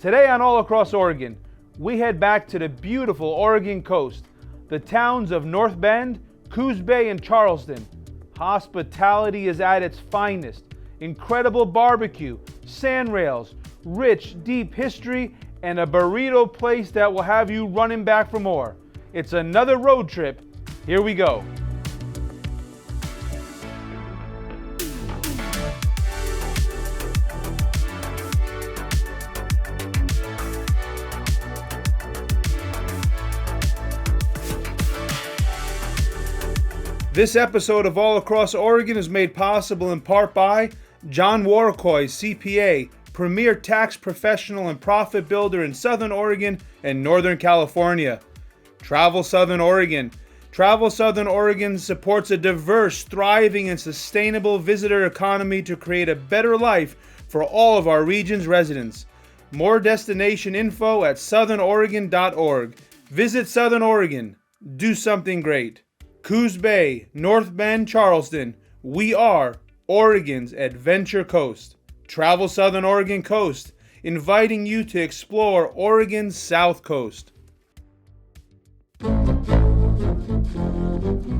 Today on All Across Oregon, we head back to the beautiful Oregon coast, the towns of North Bend, Coos Bay, and Charleston. Hospitality is at its finest. Incredible barbecue, sand rails, rich, deep history, and a burrito place that will have you running back for more. It's another road trip. Here we go. This episode of All Across Oregon is made possible in part by John Warcoy, CPA, premier tax professional and profit builder in Southern Oregon and Northern California. Travel Southern Oregon. Travel Southern Oregon supports a diverse, thriving, and sustainable visitor economy to create a better life for all of our region's residents. More destination info at southernoregon.org. Visit Southern Oregon. Do something great. Coos Bay, North Bend, Charleston. We are Oregon's Adventure Coast. Travel Southern Oregon Coast, inviting you to explore Oregon's South Coast.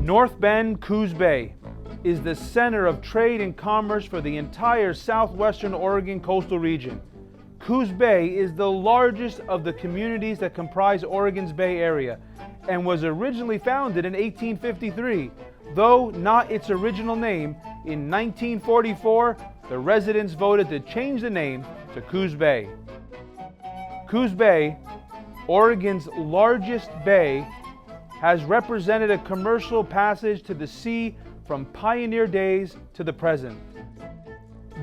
North Bend, Coos Bay is the center of trade and commerce for the entire southwestern Oregon coastal region. Coos Bay is the largest of the communities that comprise Oregon's Bay Area and was originally founded in 1853, though not its original name. In 1944, the residents voted to change the name to Coos Bay. Coos Bay, Oregon's largest bay, has represented a commercial passage to the sea from pioneer days to the present.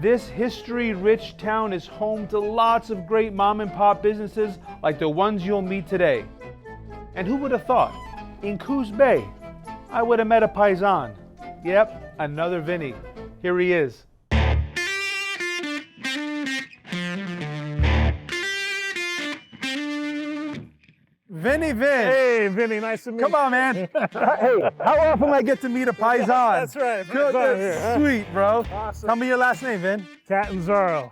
This history-rich town is home to lots of great mom-and-pop businesses like the ones you'll meet today. And who would have thought, in Coos Bay, I would have met a paisan. Yep, another Vinny. Here he is. Vinny Vin. Hey, Vinny, nice to meet you. Come on, man. Hey, how often I get to meet a paisan? That's right. Good, sweet, bro. Awesome. Tell me your last name, Vin. Catanzaro.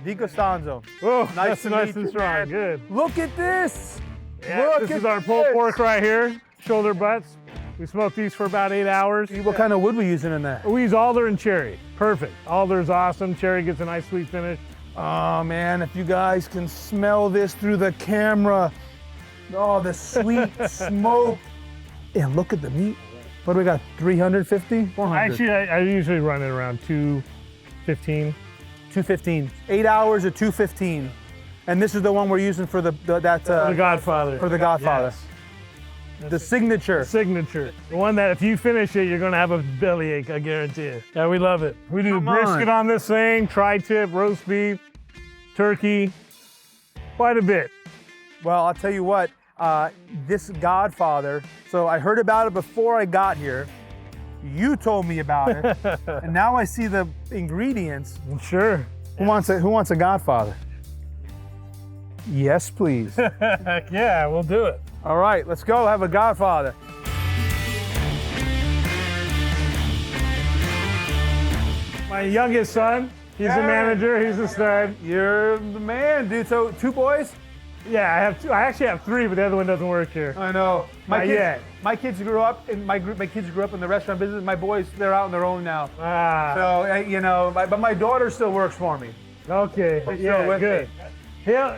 DiCostanzo. Oh, Nice to meet and you, strong. man. Good. Look at this. Yeah, Look this at is our pulled this. pork right here. Shoulder butts. We smoke these for about 8 hours. What kind of wood we using in that? We use alder and cherry. Perfect. Alder's awesome. Cherry gets a nice sweet finish. Oh man, if you guys can smell this through the camera. Oh, the sweet smoke. And look at the meat. What do we got, 350? 400? Actually, I usually run it around 215. 215. 8 hours or 215. And this is the one we're using for The Godfather. For the Godfather. Yes. The signature. Signature. The one that if you finish it, you're gonna have a bellyache, I guarantee you. Yeah, we love it. We do brisket on this thing, tri-tip, roast beef, turkey, quite a bit. Well, I'll tell you what, this Godfather, so I heard about it before I got here. You told me about it, and now I see the ingredients. Sure. Who wants a Godfather? Yes, please. Heck yeah, we'll do it. All right, let's go have a Godfather. My youngest son, he's the manager, he's the stud. You're the man, dude. So 2 boys? Yeah, I have two. I actually have 3, but the other one doesn't work here. I know. Not yet. My kids grew up in my kids grew up in the restaurant business. My boys, they're out on their own now. Ah, So you know, but my daughter still works for me. okay. Still Yeah, with good. me.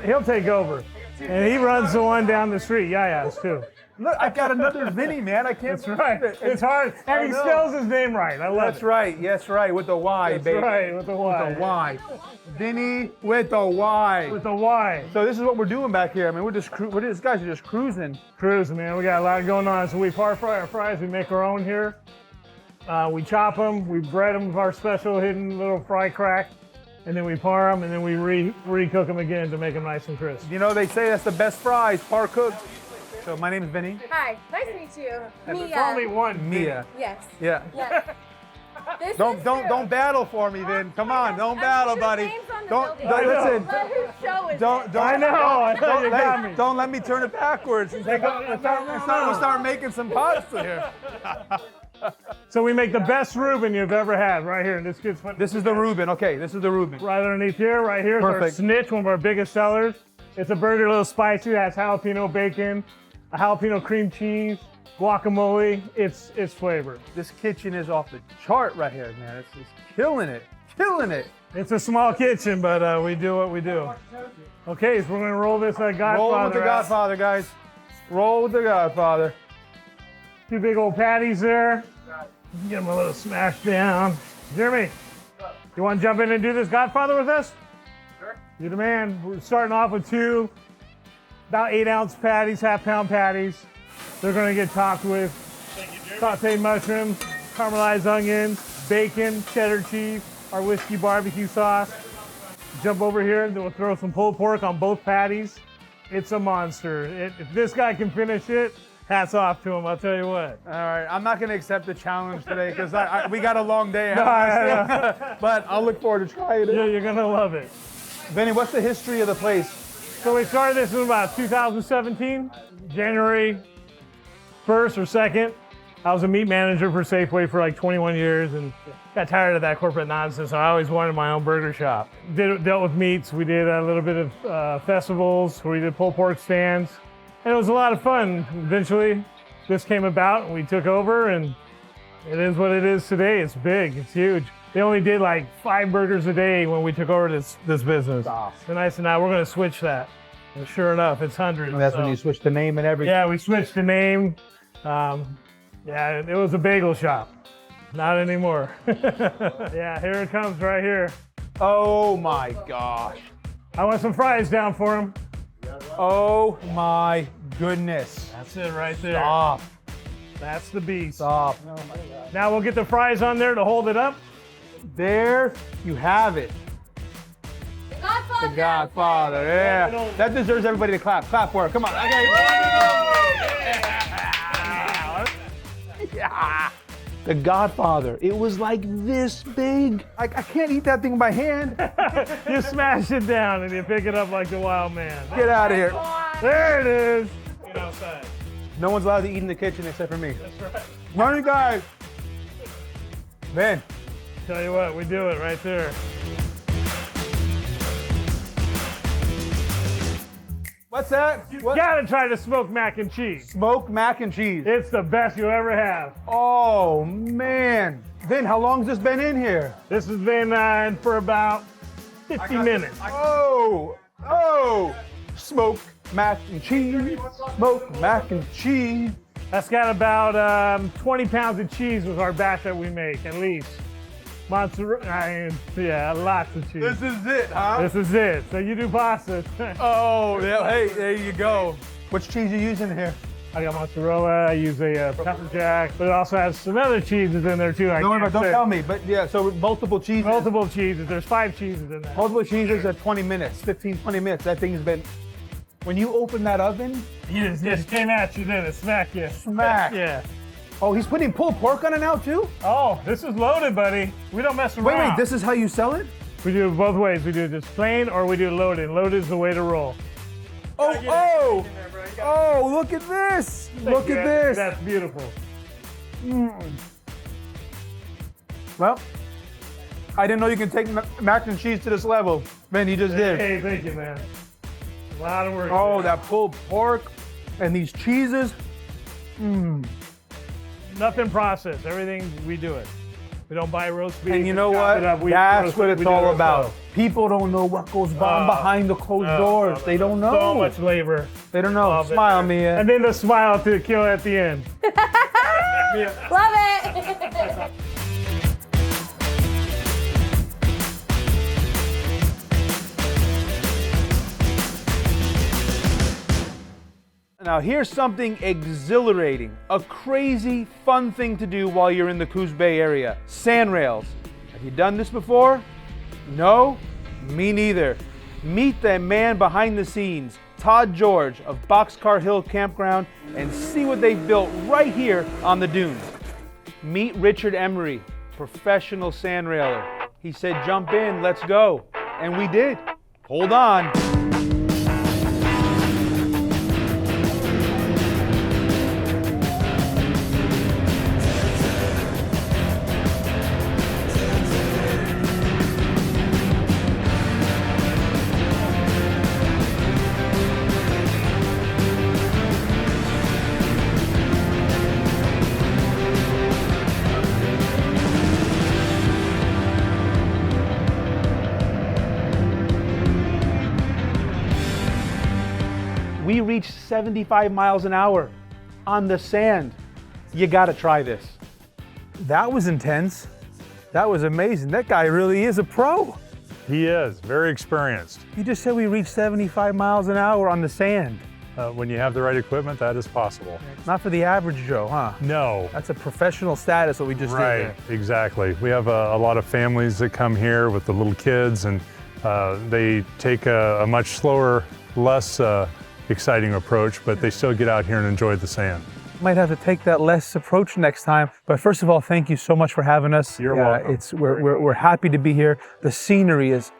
He'll take over. And he runs the one down the street, Yaya's too. Look, I've got another Vinny, man. I can't. That's right. believe it. It's hard. And he know. spells his name right. I love That's it. right. Yes, right. With the Y, That's baby. right, with the Y. With the Y. Vinny with the Y. With the Y. So this is what we're doing back here. I mean, these guys are just cruising. Cruising, man. We got a lot going on. So we par fry our fries. We make our own here. We chop them. We bread them with our special hidden little fry crack. And then we par them, and then we re-cook them again to make them nice and crisp. You know, they say that's the best fries, par cooked. So my name is Vinny. Hi, nice to meet you. There's only one. Mia. Yes. Yeah. Yes. This Don't is don't battle for me, Vin. Come on, don't battle, buddy. Don't listen. But whose show is Don't I know you got me. don't let me turn it backwards and start making some pasta here. So we make the best Reuben you've ever had right here in this kid's foot. This is the Reuben. Okay, this is the Reuben. Right underneath here, right here is our Perfect. snitch, one of our biggest sellers. It's a burger, a little spicy. It has jalapeno bacon, a jalapeno cream cheese, guacamole. It's flavor. This kitchen is off the chart right here, man. It's just killing it, killing it. It's a small kitchen, but we do what we do. Okay, so we're gonna roll this Godfather. Roll with the out. Godfather, guys. Roll with the Godfather. 2 big old patties there. Get them a little smashed down. Jeremy, you want to jump in and do this Godfather with us? Sure. You're the man. We're starting off with 2 about 8-ounce patties, half-pound patties. They're going to get topped with sauteed mushrooms, caramelized onions, bacon, cheddar cheese, our whiskey barbecue sauce. Jump over here, and then we'll throw some pulled pork on both patties. It's a monster. If this guy can finish it, hats off to him, I'll tell you what. All right, I'm not gonna accept the challenge today because we got a long day ahead No, of I us. But I'll look forward to trying it. Yeah, you're gonna love it. Vinny, what's the history of the place? So we started this in about 2017, January 1st or 2nd. I was a meat manager for Safeway for like 21 years and got tired of that corporate nonsense. So I always wanted my own burger shop. Dealt with meats. We did a little bit of festivals where we did pulled pork stands. And it was a lot of fun. Eventually, this came about and we took over, and it is what it is today. It's big, it's huge. They only did like 5 burgers a day when we took over this business. And I said, now we're gonna switch that. And sure enough, it's hundreds. And that's when you switched the name and everything. Yeah, we switched the name. Yeah, it was a bagel shop. Not anymore. Yeah, here it comes right here. Oh my gosh. I want some fries down for him. Oh my goodness. That's it right there. Stop. That's the beast. Stop. Now we'll get the fries on there to hold it up. There you have it. Godfather. The Godfather, yeah. That deserves everybody to clap. Clap for it. Come on. Okay. Yeah. The Godfather. It was like this big. I can't eat that thing by hand. You smash it down and you pick it up like the wild man. Get out of here. There it is. Get outside. No one's allowed to eat in the kitchen except for me. That's right. Morning, guys. Man. Tell you what, we do it right there. What's that? What? Gotta try the smoked mac and cheese. Smoked mac and cheese. It's the best you'll ever have. Oh, man. Vin, how long's this been in here? This has been in for about 50 minutes. Oh, smoked mac and cheese. Smoked mac and cheese. That's got about 20 pounds of cheese with our batch that we make, at least. Mozzarella, yeah, lots of cheese. This is it, huh? This is it. So you do pasta. Oh, yeah, hey, there you go. Which cheese are you using here? I got mozzarella, I use a pepper jack, but it also has some other cheeses in there too. Don't tell me, but yeah, so multiple cheeses. Multiple cheeses, there's 5 cheeses in there. Multiple cheeses at 20 minutes, 15, 20 minutes. That thing's been, when you open that oven. You just came at you, didn't it? Smack you. Smack. Yeah. Oh, he's putting pulled pork on it now too? Oh, this is loaded, buddy. We don't mess around. Wait, this is how you sell it? We do it both ways. We do it just plain or we do loaded. Loaded is the way to roll. Oh, look at this. Look at this. That's beautiful. Well, I didn't know you can take mac and cheese to this level. Man, you just did. Hey, thank you, man. A lot of work. Oh, that pulled pork and these cheeses. Nothing processed. Everything, we do it. We don't buy roast beef. And you know what? That's what it's all about. ourselves. People don't know what goes on behind the closed doors. They don't know. So much labor. They don't know. Smile, Mia. And then the smile to kill at the end. Love it. Now here's something exhilarating, a crazy, fun thing to do while you're in the Coos Bay area. Sand rails. Have you done this before? No? Me neither. Meet the man behind the scenes, Todd George of Boxcar Hill Campground, and see what they've built right here on the dunes. Meet Richard Emery, professional sand railer. He said, jump in, let's go. And we did. Hold on. We reached 75 miles an hour on the sand. You gotta try this. That was intense. That was amazing. That guy really is a pro. He is very experienced. You just said we reached 75 miles an hour on the sand. When you have the right equipment, that is possible. Not for the average Joe, huh? No. That's a professional status what we just did there. Right, exactly. We have a lot of families that come here with the little kids, and they take a much slower, less exciting approach, but they still get out here and enjoy the sand. Might have to take that less approach next time. But first of all, thank you so much for having us. You're welcome. We're happy to be here. The scenery is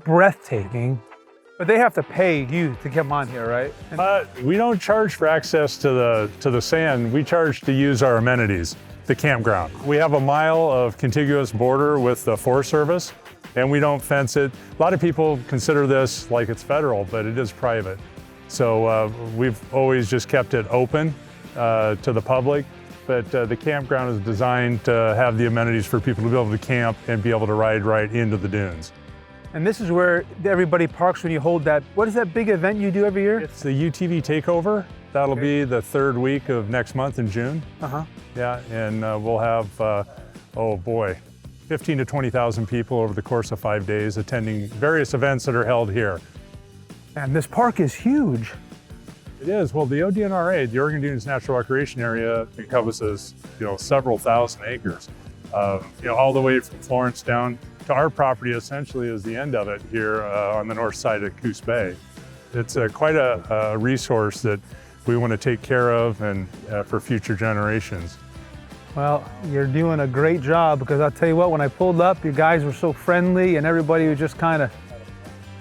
breathtaking. But they have to pay you to come on here, right? We don't charge for access to the sand. We charge to use our amenities, the campground. We have a mile of contiguous border with the Forest Service, and we don't fence it. A lot of people consider this like it's federal, but it is private. So we've always just kept it open to the public. But the campground is designed to have the amenities for people to be able to camp and be able to ride right into the dunes. And this is where everybody parks when you hold that. What is that big event you do every year? It's the UTV takeover. That'll be the third week of next month in June. Yeah, and we'll have, 15 to 20,000 people over the course of 5 days attending various events that are held here. And this park is huge. It is. Well, the ODNRA, the Oregon Dunes Natural Recreation Area, encompasses, several thousand acres. All the way from Florence down to our property essentially is the end of it here on the north side of Coos Bay. It's quite a resource that we want to take care of and for future generations. Well, you're doing a great job, because I'll tell you what, when I pulled up, you guys were so friendly and everybody was just kind of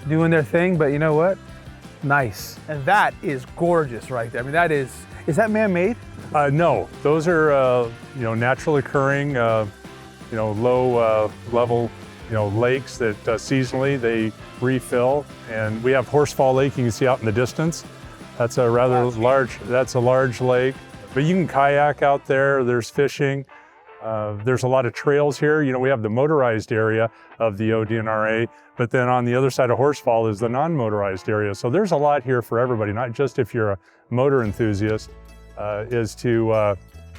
doing their thing, but you know what? Nice. And that is gorgeous right there. I mean, is that man-made? No, those are naturally occurring, low level lakes that seasonally they refill. And we have Horsefall Lake you can see out in the distance. That's a rather large lake. But you can kayak out there, there's fishing. There's a lot of trails here. We have the motorized area of the ODNRA, but then on the other side of Horsefall is the non-motorized area. So there's a lot here for everybody, not just if you're a motor enthusiast, you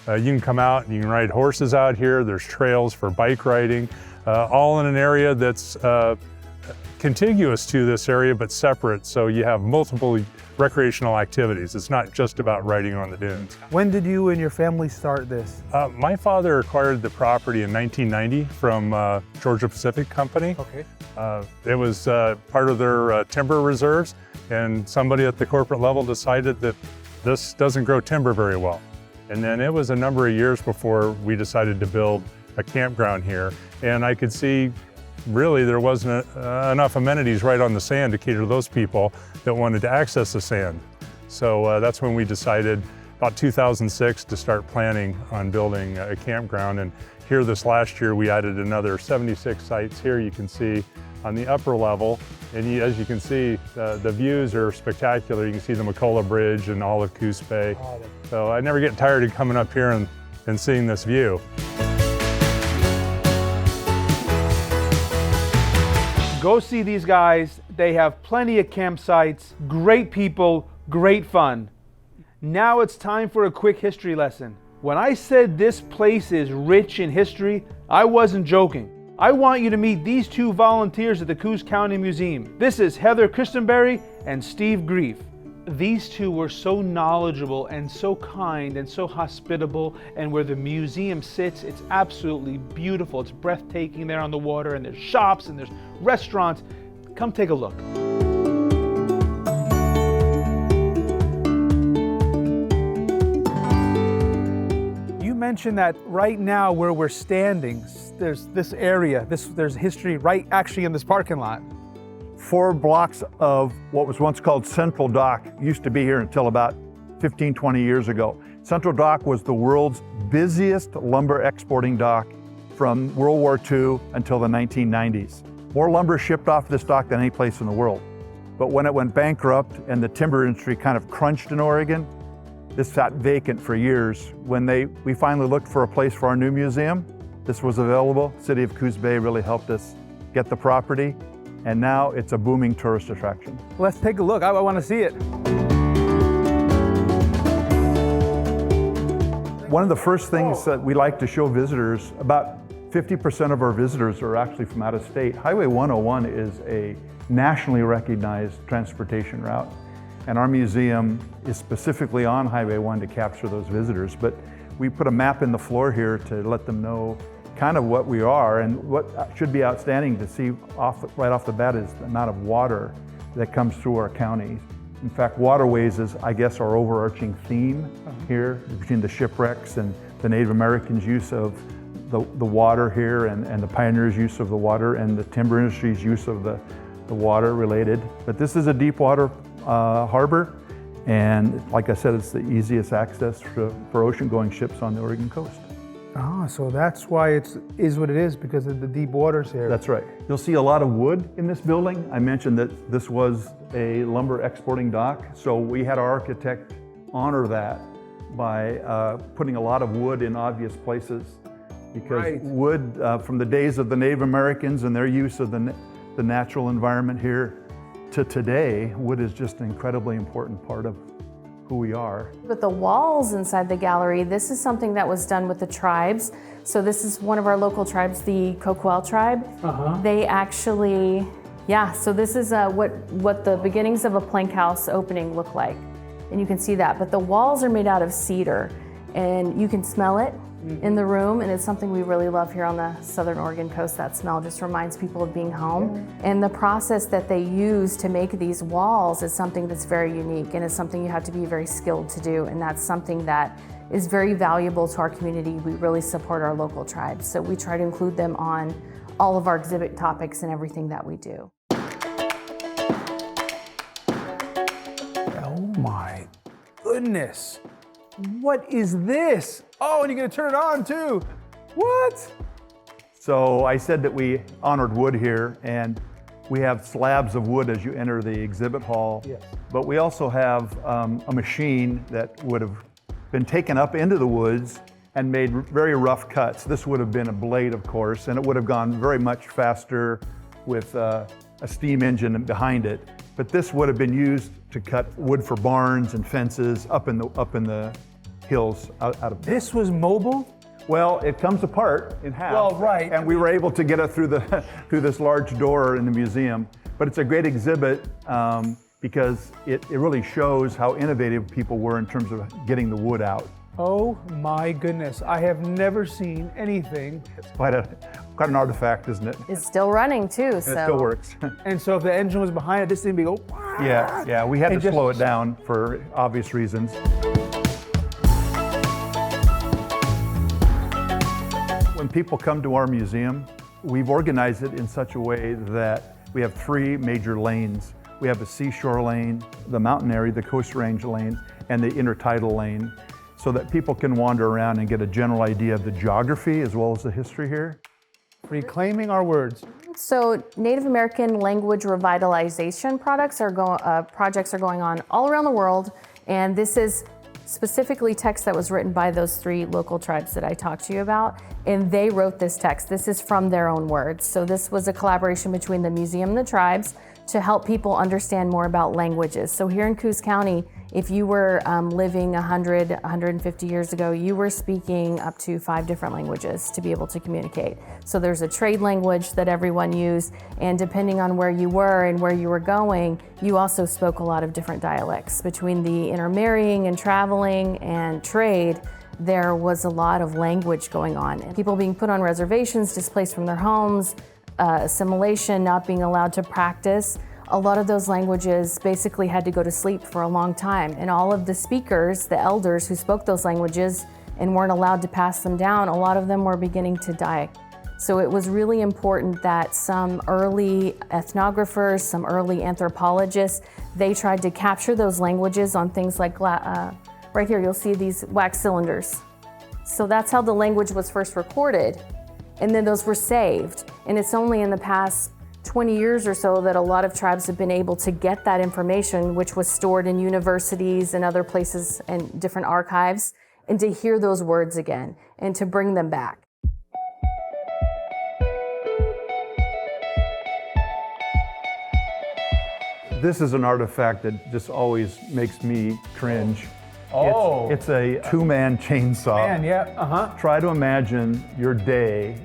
can come out and you can ride horses out here. There's trails for bike riding, all in an area that's contiguous to this area, but separate. So you have multiple recreational activities. It's not just about riding on the dunes. When did you and your family start this? My father acquired the property in 1990 from Georgia Pacific Company. Okay. It was part of their timber reserves, and somebody at the corporate level decided that this doesn't grow timber very well. And then it was a number of years before we decided to build a campground here. And I could see really there wasn't enough amenities right on the sand to cater to those people that wanted to access the sand. So that's when we decided about 2006 to start planning on building a campground. And here this last year we added another 76 sites here you can see on the upper level. And as you can see, the views are spectacular. You can see the McCullough Bridge and all of Coos Bay. So I never get tired of coming up here and seeing this view. Go see these guys. They have plenty of campsites, great people, great fun. Now it's time for a quick history lesson. When I said this place is rich in history, I wasn't joking. I want you to meet these two volunteers at the Coos County Museum. This is Heather Christenberry and Steve Grief. These two were so knowledgeable and so kind and so hospitable, and where the museum sits, it's absolutely beautiful. It's breathtaking there on the water, and there's shops and there's restaurants. Come take a look. You mentioned that right now where we're standing, there's this area, there's history right actually in this parking lot. 4 blocks of what was once called Central Dock used to be here until about 15, 20 years ago. Central Dock was the world's busiest lumber exporting dock from World War II until the 1990s. More lumber shipped off this dock than any place in the world. But when it went bankrupt and the timber industry kind of crunched in Oregon, this sat vacant for years. When we finally looked for a place for our new museum, this was available. City of Coos Bay really helped us get the property. And now it's a booming tourist attraction. Let's take a look. I want to see it. One of the first things that we like to show visitors, about 50% of our visitors are actually from out of state. Highway 101 is a nationally recognized transportation route, and our museum is specifically on Highway 1 to capture those visitors. But we put a map in the floor here to let them know kind of what we are, and what should be outstanding to see right off the bat is the amount of water that comes through our county. In fact, waterways is, I guess, our overarching theme here, between the shipwrecks and the Native Americans' use of the water here, and the pioneers' use of the water, and the timber industry's use of the water related. But this is a deep water harbor, and like I said, it's the easiest access for ocean-going ships on the Oregon coast. Ah, so that's why it is what it is, because of the deep waters here. That's right. You'll see a lot of wood in this building. I mentioned that this was a lumber exporting dock, so we had our architect honor that by putting a lot of wood in obvious places, because wood, from the days of the Native Americans and their use of the natural environment here to today, wood is just an incredibly important part of who we are. But the walls inside the gallery, this is something that was done with the tribes. So this is one of our local tribes, the Coquel tribe. They actually, so this is what the beginnings of a plank house opening look like. And you can see that, but the walls are made out of cedar, and you can smell it in the room, and it's something we really love here on the Southern Oregon coast. That smell just reminds people of being home. And the process that they use to make these walls is something that's very unique, and it's something you have to be very skilled to do, and that's something that is very valuable to our community. We really support our local tribes, so we try to include them on all of our exhibit topics and everything that we do. Oh my goodness. What is this? Oh, and you're gonna turn it on too. What? So I said that we honored wood here, and we have slabs of wood as you enter the exhibit hall. Yes. But we also have a machine that would have been taken up into the woods and made very rough cuts. This would have been a blade, of course, and it would have gone very much faster with a steam engine behind it. But this would have been used to cut wood for barns and fences up in the hills out of. This was mobile? Well, it comes apart in half. Well, right. And we were able to get it through this large door in the museum. But it's a great exhibit because it really shows how innovative people were in terms of getting the wood out. Oh my goodness, I have never seen anything. It's quite an artifact, isn't it? It's still running too, so. It still works. And so if the engine was behind it, this thing would go. Yeah, we had to slow it down for obvious reasons. When people come to our museum, we've organized it in such a way that we have 3 major lanes. We have the seashore lane, the mountain area, the Coast Range lane, and the intertidal lane, so that people can wander around and get a general idea of the geography as well as the history here. Reclaiming our words. So Native American language revitalization projects are going on all around the world, and this is specifically text that was written by those 3 local tribes that I talked to you about, and they wrote this text. This is from their own words. So this was a collaboration between the museum and the tribes to help people understand more about languages. So here in Coos County, if you were living 100, 150 years ago, you were speaking up to 5 different languages to be able to communicate. So there's a trade language that everyone used, and depending on where you were and where you were going, you also spoke a lot of different dialects. Between the intermarrying and traveling and trade, there was a lot of language going on. And people being put on reservations, displaced from their homes, assimilation, not being allowed to practice. A lot of those languages basically had to go to sleep for a long time, and all of the speakers, the elders who spoke those languages and weren't allowed to pass them down, a lot of them were beginning to die. So it was really important that some early ethnographers, some early anthropologists, they tried to capture those languages on things like, right here you'll see these wax cylinders. So that's how the language was first recorded, and then those were saved. And it's only in the past 20 years or so that a lot of tribes have been able to get that information, which was stored in universities and other places and different archives, and to hear those words again and to bring them back. This is an artifact that just always makes me cringe. Oh. It's a two-man chainsaw. Man, yeah, Try to imagine your day.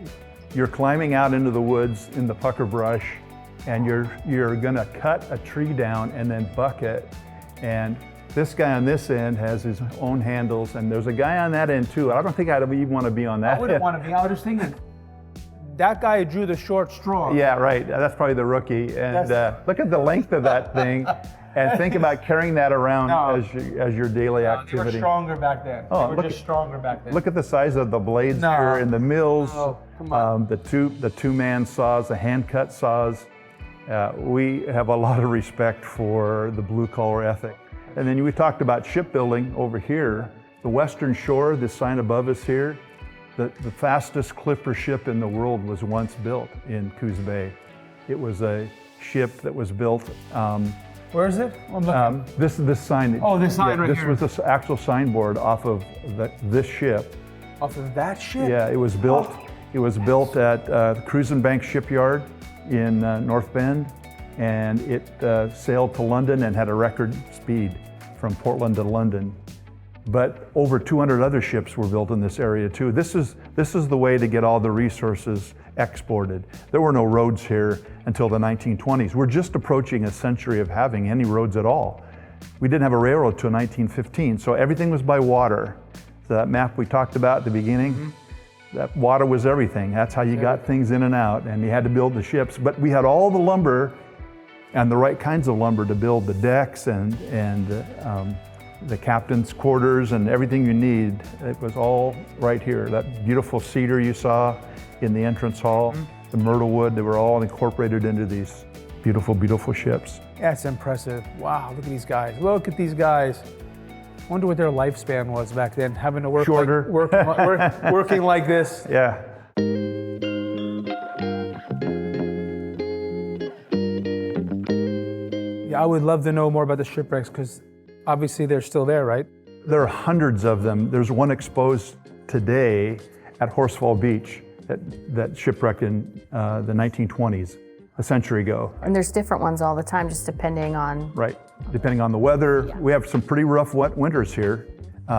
You're climbing out into the woods in the pucker brush, and you're gonna cut a tree down and then buck it. And this guy on this end has his own handles, and there's a guy on that end too. I don't think I'd even want to be on that. I wouldn't want to be. I was just thinking, that guy drew the short straw. Yeah, right. That's probably the rookie. And look at the length of that thing, and think about carrying that around as your daily activity. They were stronger back then. Oh, they were just stronger back then. Look at the size of the blades here in the mills. Oh, come on. The two-man saws, the hand-cut saws. We have a lot of respect for the blue-collar ethic. And then we talked about shipbuilding over here. The Western Shore, this sign above us here, the fastest clipper ship in the world was once built in Coos Bay. It was a ship that was built. Where is it? I'm looking. This sign. Oh, this sign right here. This was the actual signboard off of this ship. Off of that ship? Yeah, it was built. It was built at the Cruise and Bank shipyard in North Bend, and it sailed to London and had a record speed from Portland to London. But over 200 other ships were built in this area too. This is the way to get all the resources exported. There were no roads here until the 1920s. We're just approaching a century of having any roads at all. We didn't have a railroad till 1915, so everything was by water. So that map we talked about at the beginning, that water was everything. That's how you got things in and out, and you had to build the ships. But we had all the lumber and the right kinds of lumber to build the decks and the captain's quarters and everything you need. It was all right here. That beautiful cedar you saw in the entrance hall, the myrtle wood, they were all incorporated into these beautiful, beautiful ships. That's impressive. Wow, look at these guys. Look at these guys. I wonder what their lifespan was back then, having to work shorter. Working like this. Yeah. Yeah, I would love to know more about the shipwrecks because obviously they're still there, right? There are hundreds of them. There's one exposed today at Horsefall Beach that shipwrecked in the 1920s, a century ago. And there's different ones all the time, just depending on... Right, depending on the weather. Yeah. We have some pretty rough, wet winters here.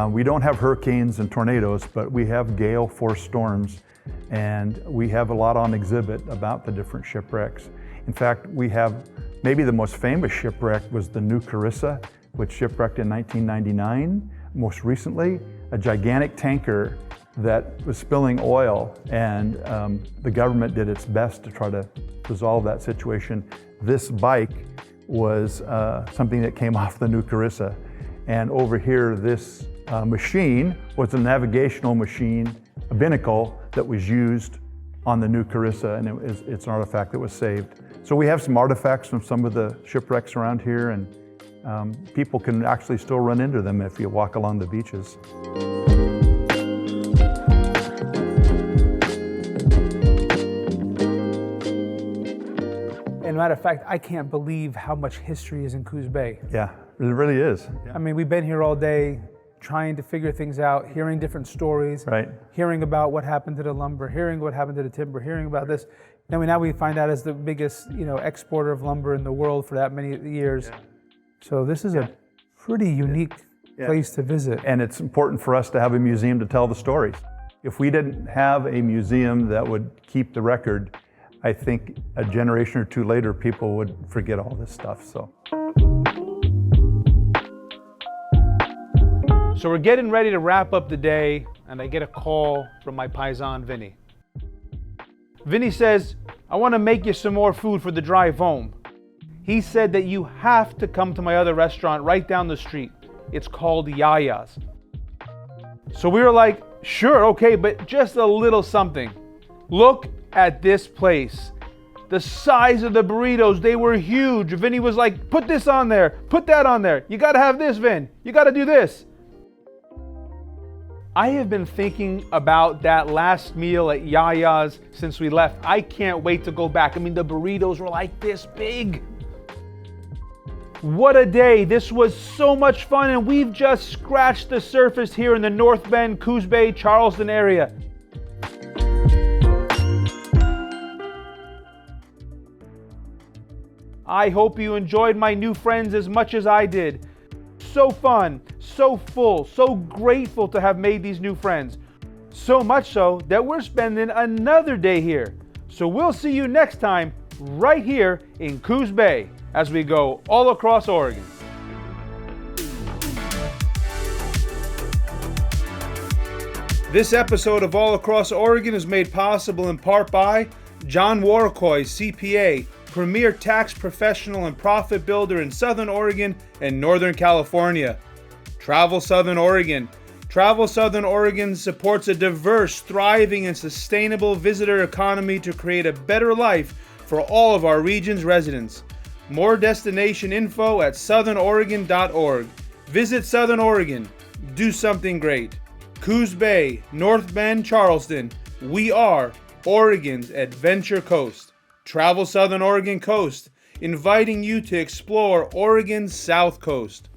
We don't have hurricanes and tornadoes, but we have gale force storms, and we have a lot on exhibit about the different shipwrecks. In fact, we have maybe the most famous shipwreck was the New Carissa, which shipwrecked in 1999. Most recently, a gigantic tanker that was spilling oil, and the government did its best to try to resolve that situation. This bike was something that came off the New Carissa. And over here, this machine was a navigational machine, a binnacle that was used on the New Carissa, and it's an artifact that was saved. So we have some artifacts from some of the shipwrecks around here, and people can actually still run into them if you walk along the beaches. And matter of fact, I can't believe how much history is in Coos Bay. Yeah, it really is. I mean, we've been here all day trying to figure things out, hearing different stories, Right. hearing about what happened to the lumber, hearing what happened to the timber, hearing about this. Now we find out as the biggest, exporter of lumber in the world for that many years. Yeah. So this is a pretty unique place to visit. And it's important for us to have a museum to tell the stories. If we didn't have a museum that would keep the record, I think a generation or two later, people would forget all this stuff. So we're getting ready to wrap up the day, and I get a call from my paisan, Vinny. Vinny says, I want to make you some more food for the drive home. He said that you have to come to my other restaurant right down the street. It's called Yaya's. So we were like, sure, okay, but just a little something. Look at this place. The size of the burritos, they were huge. Vinny was like, put this on there, put that on there. You gotta have this, Vin. You gotta do this. I have been thinking about that last meal at Yaya's since we left. I can't wait to go back. I mean, the burritos were like this big. What a day. This was so much fun, and we've just scratched the surface here in the North Bend, Coos Bay, Charleston area. I hope you enjoyed my new friends as much as I did. so fun, so full, so grateful to have made these new friends. So much so that we're spending another day here. So we'll see you next time right here in Coos Bay as we go all across Oregon. This episode of All Across Oregon is made possible in part by John Warcoy, CPA, premier tax professional and profit builder in Southern Oregon and Northern California. Travel Southern Oregon. Travel Southern Oregon supports a diverse, thriving, and sustainable visitor economy to create a better life for all of our region's residents. More destination info at southernoregon.org. Visit Southern Oregon. Do something great. Coos Bay, North Bend, Charleston. We are Oregon's Adventure Coast. Travel Southern Oregon Coast, inviting you to explore Oregon's South Coast.